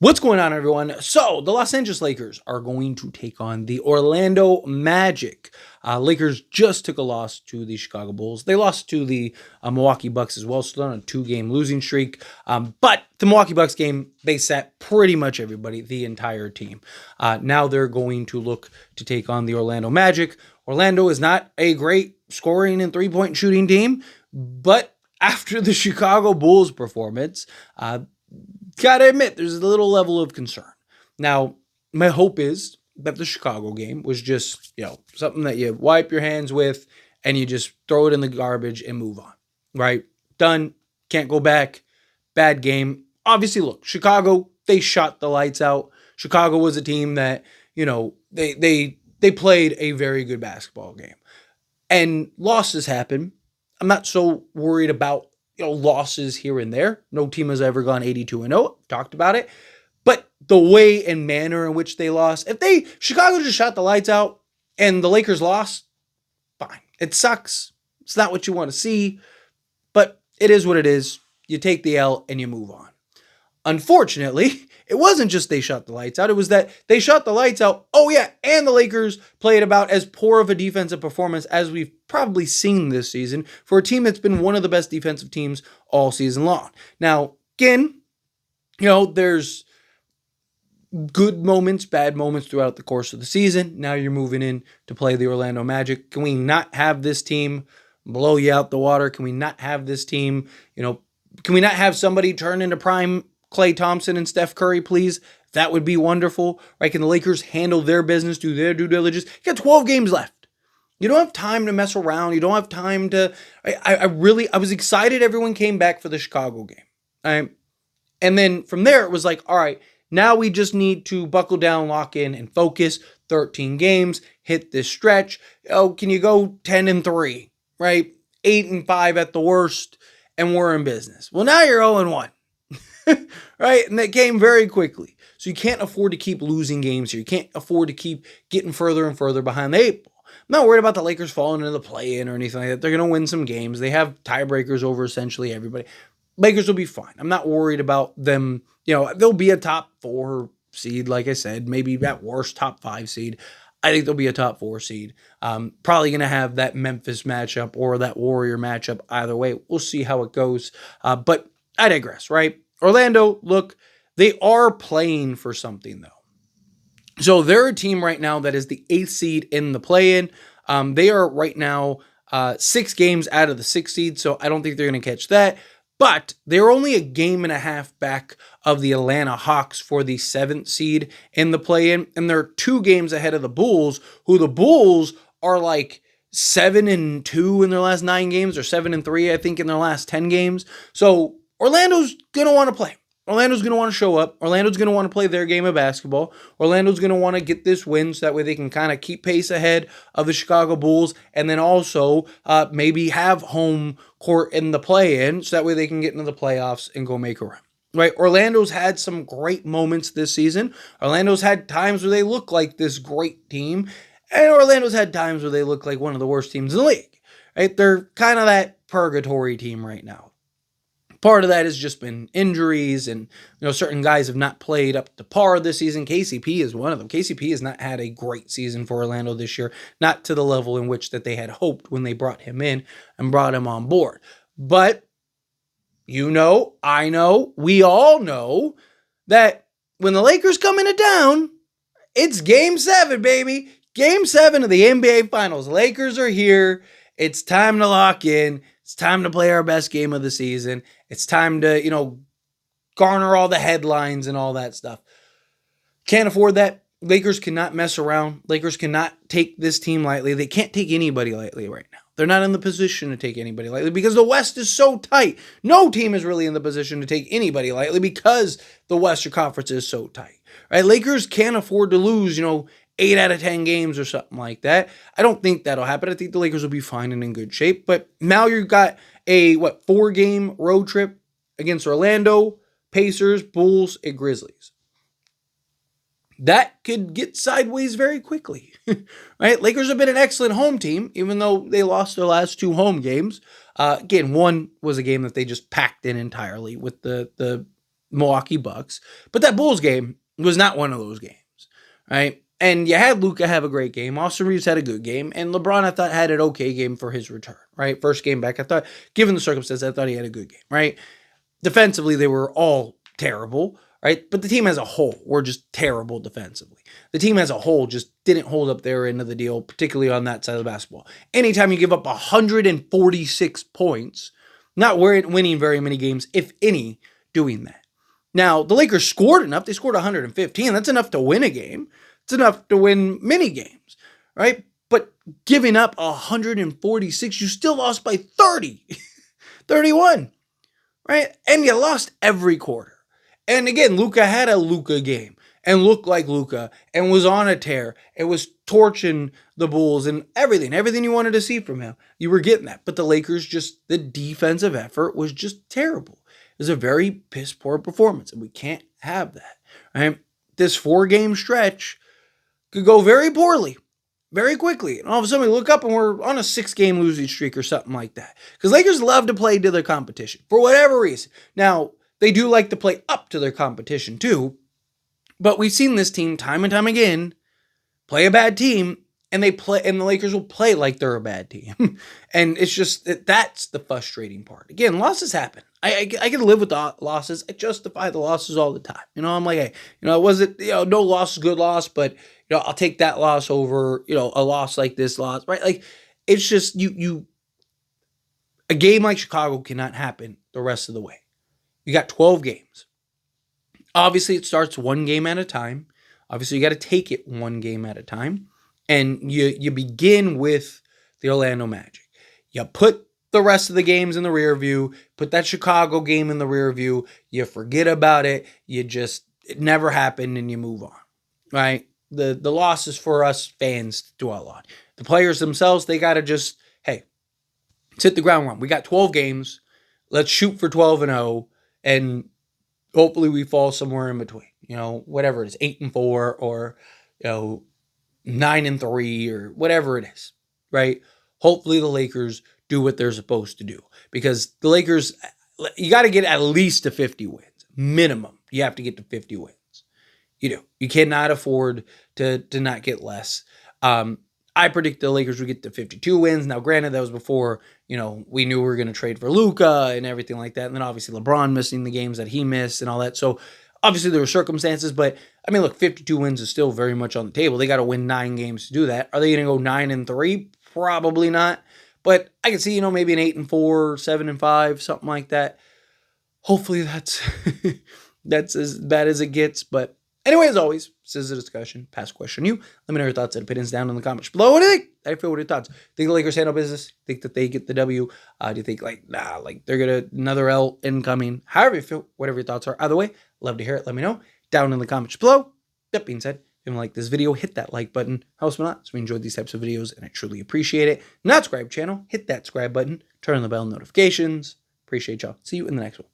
What's going on, everyone? So, the Los Angeles Lakers are going to take on the Orlando Magic. Lakers just took a loss to the Chicago Bulls. They lost to the Milwaukee Bucks as well, so they're on a 2-game losing streak. But the Milwaukee Bucks game, they sat pretty much everybody, the entire team. Now they're going to look to take on the Orlando Magic. Orlando is not a great scoring and three-point shooting team, but after the Chicago Bulls performance, gotta admit, there's a little level of concern. Now, my hope is that the Chicago game was just, something that you wipe your hands with and you just throw it in the garbage and move on, right? Done. Can't go back. Bad game. Obviously, look, Chicago, they shot the lights out. Chicago was a team that, they played a very good basketball game. And losses happen. I'm not so worried about losses here and there. No team has ever gone 82-0. Talked about it. But the way and manner in which they lost, Chicago just shot the lights out and the Lakers lost, fine. It sucks. It's not what you want to see, but it is what it is. You take the L and you move on. Unfortunately, it wasn't just they shot the lights out. It was that they shot the lights out. Oh, yeah. And the Lakers played about as poor of a defensive performance as we've probably seen this season for a team that's been one of the best defensive teams all season long. Now, again, there's good moments, bad moments throughout the course of the season. Now you're moving in to play the Orlando Magic. Can we not have this team blow you out the water? Can we not have this team, can we not have somebody turn into prime Klay Thompson and Steph Curry, please? That would be wonderful, right? Can the Lakers handle their business, do their due diligence? You got 12 games left. You don't have time to mess around. You don't have time to... I was excited everyone came back for the Chicago game. Right? And then from there, it was like, all right, now we just need to buckle down, lock in, and focus. 13 games, hit this stretch. Can you go 10-3, right? 8-5 at the worst, and we're in business. Well, now you're 0-1. Right? And that came very quickly. So you can't afford to keep losing games here. You can't afford to keep getting further and further behind the 8 ball. I'm not worried about the Lakers falling into the play-in or anything like that. They're going to win some games. They have tiebreakers over essentially everybody. Lakers will be fine. I'm not worried about them. They'll be a top 4 seed, like I said, maybe at worst top 5 seed. I think they'll be a top 4 seed. Probably going to have that Memphis matchup or that Warrior matchup either way. We'll see how it goes. But I digress, right? Orlando, look, they are playing for something, though. So they're a team right now that is the 8th seed in the play-in. They are right now 6 games out of the 6th seed, so I don't think they're going to catch that. But they're only a game and a half back of the Atlanta Hawks for the 7th seed in the play-in, and they're 2 games ahead of the Bulls, who the Bulls are like 7-2 in their last 9 games, or 7-3, I think, in their last 10 games. So Orlando's going to want to play. Orlando's going to want to show up. Orlando's going to want to play their game of basketball. Orlando's going to want to get this win so that way they can kind of keep pace ahead of the Chicago Bulls and then also maybe have home court in the play-in so that way they can get into the playoffs and go make a run. Right? Orlando's had some great moments this season. Orlando's had times where they look like this great team, and Orlando's had times where they look like one of the worst teams in the league. Right? They're kind of that purgatory team right now. Part of that has just been injuries and, certain guys have not played up to par this season. KCP is one of them. KCP has not had a great season for Orlando this year, not to the level in which that they had hoped when they brought him in and brought him on board. But, I know, we all know that when the Lakers come into town, it's Game 7, baby. Game 7 of the NBA Finals. Lakers are here. It's time to lock in. It's time to play our best game of the season. It's time to, garner all the headlines and all that stuff. Can't afford that. Lakers cannot mess around. Lakers cannot take this team lightly. They can't take anybody lightly right now. They're not in the position to take anybody lightly because the West is so tight. No team is really in the position to take anybody lightly because the Western Conference is so tight. Right? Lakers can't afford to lose, 8 out of 10 games or something like that. I don't think that'll happen. I think the Lakers will be fine and in good shape. But now you've got a 4-game road trip against Orlando, Pacers, Bulls, and Grizzlies. That could get sideways very quickly. Right? Lakers have been an excellent home team, even though they lost their last 2 home games. Again, one was a game that they just packed in entirely with the Milwaukee Bucks. But that Bulls game was not one of those games, right? And you had Luka have a great game. Austin Reeves had a good game. And LeBron, I thought, had an okay game for his return, right? First game back, I thought, given the circumstances, I thought he had a good game, right? Defensively, they were all terrible, right? But the team as a whole were just terrible defensively. The team as a whole just didn't hold up their end of the deal, particularly on that side of the basketball. Anytime you give up 146 points, not winning very many games, if any, doing that. Now, the Lakers scored enough. They scored 115. That's enough to win a game. It's enough to win many games, right? But giving up 146, you still lost by 30, 31, right? And you lost every quarter. And again, Luka had a Luka game and looked like Luka and was on a tear and was torching the Bulls and everything you wanted to see from him. You were getting that. But the Lakers, just the defensive effort was just terrible. It was a very piss poor performance, and we can't have that, right? This 4-game stretch could go very poorly, very quickly. And all of a sudden we look up and we're on a 6-game losing streak or something like that. Because Lakers love to play to their competition for whatever reason. Now, they do like to play up to their competition too. But we've seen this team time and time again play a bad team, and the Lakers will play like they're a bad team. And it's just that's the frustrating part. Again, losses happen. I can live with the losses. I justify the losses all the time. I'm like, hey, it wasn't, no loss is good loss, but I'll take that loss over, a loss like this loss, right? Like, it's just a game like Chicago cannot happen the rest of the way. You got 12 games. Obviously, it starts one game at a time. Obviously, you got to take it one game at a time. And you begin with the Orlando Magic. You put the rest of the games in the rear view, put that Chicago game in the rear view, you forget about it, it never happened, and you move on, right? The losses for us fans dwell on. The players themselves, they got to just, hey, let's hit the ground run. We got 12 games. Let's shoot for 12-0, and hopefully we fall somewhere in between, whatever it is, 8-4 or, 9-3 or whatever it is, right? Hopefully the Lakers do what they're supposed to do, because the Lakers, you got to get at least to 50 wins. Minimum, you have to get to 50 wins. You cannot afford to not get less. I predict the Lakers would get to 52 wins. Now, granted, that was before, we knew we were going to trade for Luka and everything like that. And then obviously LeBron missing the games that he missed and all that. So obviously there were circumstances, but I mean, look, 52 wins is still very much on the table. They got to win 9 games to do that. Are they going to go 9-3? Probably not. But I can see, maybe an 8-4, 7-5, something like that. Hopefully that's as bad as it gets. But anyway, as always, this is a discussion. Past question you. Let me know your thoughts and opinions down in the comments below. What do you think? How do you feel? What are your thoughts? Think the Lakers handle business? Think that they get the W? Do you think they're gonna another L incoming? However you feel, whatever your thoughts are. Either way, love to hear it. Let me know down in the comments below. That being said, if you like this video, hit that like button. Helps me a lot. So we enjoyed these types of videos, and I truly appreciate it. Not subscribe channel, hit that subscribe button. Turn on the bell notifications. Appreciate y'all. See you in the next one.